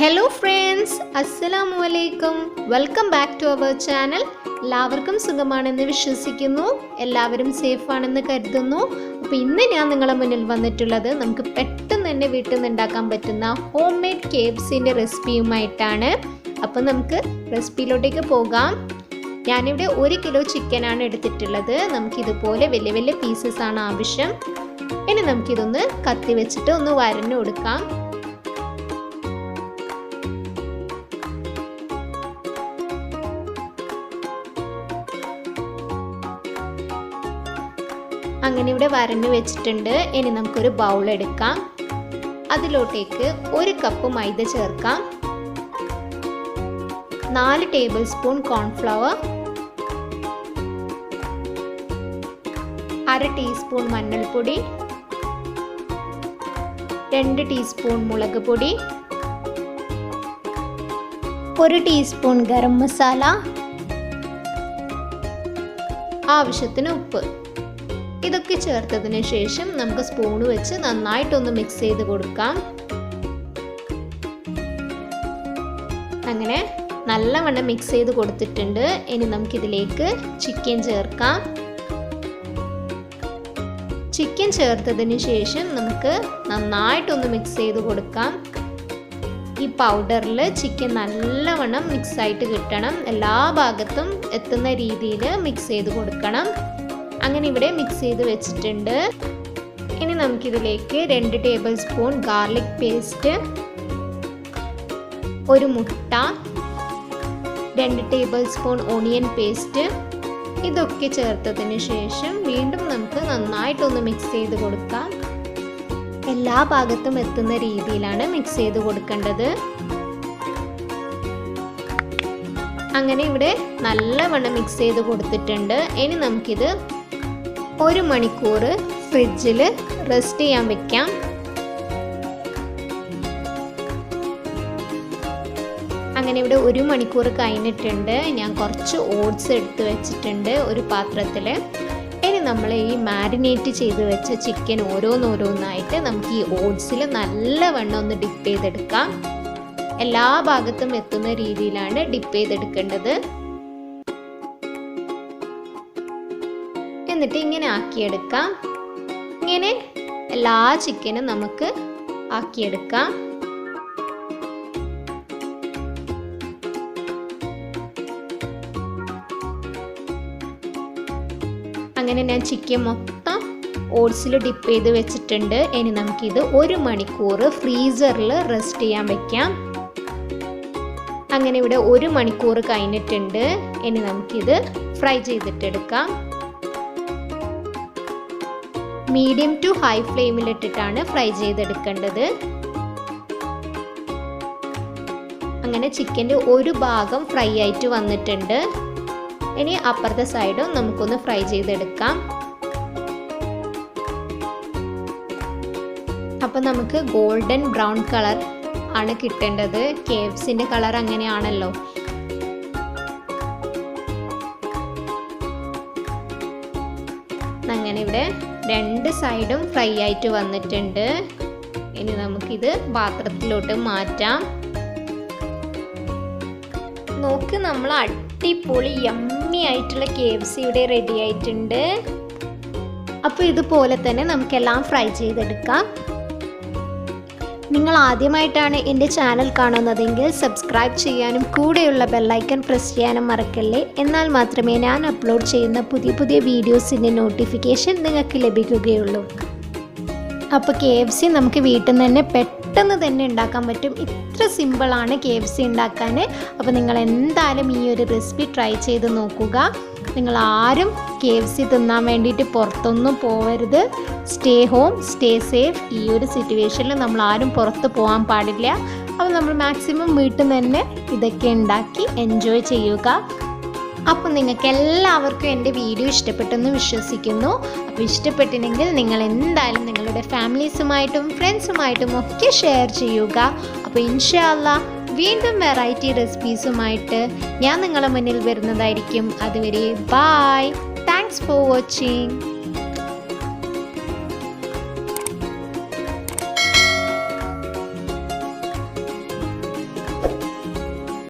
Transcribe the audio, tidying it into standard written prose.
Hello friends, Assalamu alaikum. Welcome back to our channel. എല്ലാവർക്കും സുഖമാണെന്ന് വിശ്വസിക്കുന്നു. എല്ലാവരും സേഫ് ആണെന്ന് കരുതുന്നു. അപ്പോൾ ഇന്ന് ഞാൻ നിങ്ങളുടെ മുന്നിൽ വന്നിട്ടുള്ളത് നമുക്ക് പെട്ടെന്ന് തന്നെ വീട്ടിൽ നിന്ന് ഉണ്ടാക്കാൻ പറ്റുന്ന ഹോം മെയ്ഡ് KFCന്റെ റെസിപ്പിയുമായിട്ടാണ്. അപ്പോൾ നമുക്ക് റെസിപ്പിയിലോട്ടേക്ക് പോകാം. ഞാനിവിടെ 1 കിലോ ചിക്കനാണ് എടുത്തിട്ടുള്ളത്. നമുക്ക് ഇതുപോലെ വലിയ വലിയ പീസസ് ആണ് ആവശ്യം. ഇനി നമുക്കിതൊന്ന് കത്തി വെച്ചിട്ട് ഒന്ന് വരഞ്ഞു കൊടുക്കാം. അങ്ങനെ ഇവിടെ വരഞ്ഞു വെച്ചിട്ടുണ്ട്. ഇനി നമുക്കൊരു ബൗൾ എടുക്കാം. അതിലോട്ടേക്ക് 1 കപ്പ് മൈദ ചേർക്കാം, 4 ടേബിൾ സ്പൂൺ കോൺഫ്ലവർ, 1/2 ടീസ്പൂൺ മഞ്ഞൾപ്പൊടി, 2 ടീസ്പൂൺ മുളക് പൊടി, 1 ടീസ്പൂൺ ഗരം മസാല, ആവശ്യത്തിന് ഉപ്പ്. ഇതൊക്കെ ചേർത്തതിന് ശേഷം നമുക്ക് സ്പൂൺ വെച്ച് നന്നായിട്ടൊന്ന് മിക്സ് ചെയ്ത് കൊടുക്കാം. അങ്ങനെ നല്ലവണ്ണം മിക്സ് ചെയ്ത് കൊടുത്തിട്ടുണ്ട്. ഇനി നമുക്കിതിലേക്ക് ചിക്കൻ ചേർക്കാം. ചിക്കൻ ചേർത്തതിന് ശേഷം നമുക്ക് നന്നായിട്ടൊന്ന് മിക്സ് ചെയ്ത് കൊടുക്കാം. ഈ പൗഡറിൽ ചിക്കൻ നല്ലവണ്ണം മിക്സ് ആയിട്ട് കിട്ടണം. എല്ലാ ഭാഗത്തും എത്തുന്ന രീതിയിൽ മിക്സ് ചെയ്ത് കൊടുക്കണം. അങ്ങനെ ഇവിടെ മിക്സ് ചെയ്ത് വെച്ചിട്ടുണ്ട്. ഇനി നമുക്കിതിലേക്ക് 2 ടേബിൾ സ്പൂൺ ഗാർലിക് പേസ്റ്റ്, 1 മുട്ട, 2 ടേബിൾ സ്പൂൺ ഓണിയൻ പേസ്റ്റ്, ഇതൊക്കെ ചേർത്തതിന് ശേഷം വീണ്ടും നമുക്ക് നന്നായിട്ടൊന്ന് മിക്സ് ചെയ്ത് കൊടുക്കാം. എല്ലാ ഭാഗത്തും എത്തുന്ന രീതിയിലാണ് മിക്സ് ചെയ്ത് കൊടുക്കേണ്ടത്. അങ്ങനെ ഇവിടെ നല്ലവണ്ണം മിക്സ് ചെയ്ത് കൊടുത്തിട്ടുണ്ട്. ഇനി നമുക്കിത് 1 മണിക്കൂർ ഫ്രിഡ്ജിൽ റെസ്റ്റ് ചെയ്യാൻ വെക്കാം. അങ്ങനെ ഇവിടെ 1 മണിക്കൂർ കഴിഞ്ഞിട്ടുണ്ട്. ഞാൻ കുറച്ച് ഓട്സ് എടുത്ത് വെച്ചിട്ടുണ്ട് ഒരു പാത്രത്തിൽ. ഇനി നമ്മൾ ഈ മാരിനേറ്റ് ചെയ്ത് വെച്ച ചിക്കൻ ഓരോന്നോരോന്നായിട്ട് നമുക്ക് ഈ ഓട്സിൽ നല്ലവണ്ണം ഒന്ന് ഡിപ്പ് ചെയ്തെടുക്കാം. എല്ലാ ഭാഗത്തും എത്തുന്ന രീതിയിലാണ് ഡിപ്പ് ചെയ്തെടുക്കേണ്ടത്. എന്നിട്ട് ഇങ്ങനെ ആക്കിയെടുക്കാം. ഇങ്ങനെ എല്ലാ ചിക്കനും നമുക്ക് ആക്കിയെടുക്കാം. അങ്ങനെ ഞാൻ ചിക്കൻ മൊത്തം ഓട്സിൽ ഡിപ്പ് ചെയ്ത് വെച്ചിട്ടുണ്ട്. ഇനി നമുക്കിത് 1 മണിക്കൂർ ഫ്രീസറിൽ റെസ്റ്റ് ചെയ്യാൻ വെക്കാം. അങ്ങനെ ഇവിടെ 1 മണിക്കൂർ കഴിഞ്ഞിട്ടുണ്ട്. ഇനി നമുക്കിത് ഫ്രൈ ചെയ്തിട്ടെടുക്കാം. മീഡിയം ടു ഹൈ ഫ്ലെയിമിലിട്ടിട്ടാണ് ഫ്രൈ ചെയ്തെടുക്കേണ്ടത്. അങ്ങനെ ചിക്കൻ്റെ ഒരു ഭാഗം ഫ്രൈ ആയിട്ട് വന്നിട്ടുണ്ട്. ഇനി അപ്പുറത്തെ സൈഡും നമുക്കൊന്ന് ഫ്രൈ ചെയ്തെടുക്കാം. അപ്പം നമുക്ക് ഗോൾഡൻ ബ്രൗൺ കളർ ആണ് കിട്ടേണ്ടത്. KFCൻ്റെ കളർ അങ്ങനെയാണല്ലോ. അങ്ങനെ ഇവിടെ 2 സൈഡും ഫ്രൈ ആയിട്ട് വന്നിട്ടുണ്ട്. ഇനി നമുക്കിത് പാത്രത്തിലോട്ട് മാറ്റാം. നോക്ക്, നമ്മൾ അടിപൊളി യമ്മി ആയിട്ടുള്ള KFC ഇവിടെ റെഡി ആയിട്ടുണ്ട്. അപ്പോൾ ഇതുപോലെ തന്നെ നമുക്കെല്ലാം ഫ്രൈ ചെയ്തെടുക്കാം. നിങ്ങൾ ആദ്യമായിട്ടാണ് എൻ്റെ ചാനൽ കാണുന്നതെങ്കിൽ സബ്സ്ക്രൈബ് ചെയ്യാനും കൂടെയുള്ള ബെല്ലൈക്കൺ പ്രസ് ചെയ്യാനും മറക്കല്ലേ. എന്നാൽ മാത്രമേ ഞാൻ അപ്ലോഡ് ചെയ്യുന്ന പുതിയ വീഡിയോസിൻ്റെ നോട്ടിഫിക്കേഷൻ നിങ്ങൾക്ക് ലഭിക്കുകയുള്ളൂ. അപ്പോൾ KFC നമുക്ക് വീട്ടിൽ നിന്ന് തന്നെ പെട്ടെന്ന് തന്നെ ഉണ്ടാക്കാൻ പറ്റും. ഇത്ര സിമ്പിളാണ് KFC ഉണ്ടാക്കാൻ. അപ്പോൾ നിങ്ങൾ എന്തായാലും ഈ ഒരു റെസിപ്പി ട്രൈ ചെയ്ത് നോക്കുക. നിങ്ങൾ ആരും KFC തിന്നാൻ വേണ്ടിയിട്ട് പുറത്തൊന്നും പോകരുത്. Stay home, stay safe. ഈ ഒരു സിറ്റുവേഷനിൽ നമ്മൾ ആരും പുറത്ത് പോകാൻ പാടില്ല. അപ്പോൾ നമ്മൾ മാക്സിമം വീട്ടിൽ നിന്ന് തന്നെ ഇതൊക്കെ ഉണ്ടാക്കി എൻജോയ് ചെയ്യുക. അപ്പോൾ നിങ്ങൾക്ക് എല്ലാവർക്കും എൻ്റെ വീഡിയോ ഇഷ്ടപ്പെട്ടെന്ന് വിശ്വസിക്കുന്നു. അപ്പോൾ ഇഷ്ടപ്പെട്ടില്ലെങ്കിൽ നിങ്ങൾ എന്തായാലും നിങ്ങളുടെ ഫാമിലീസുമായിട്ടും ഫ്രണ്ട്സുമായിട്ടും ഒക്കെ ഷെയർ ചെയ്യുക. അപ്പോൾ ഇൻഷാ അല്ലാഹ് വീണ്ടും വെറൈറ്റി റെസിപ്പീസുമായിട്ട് ഞാൻ നിങ്ങളുടെ മുന്നിൽ വരുന്നതായിരിക്കും. അതുവരെ ബൈ. Thanks for watching.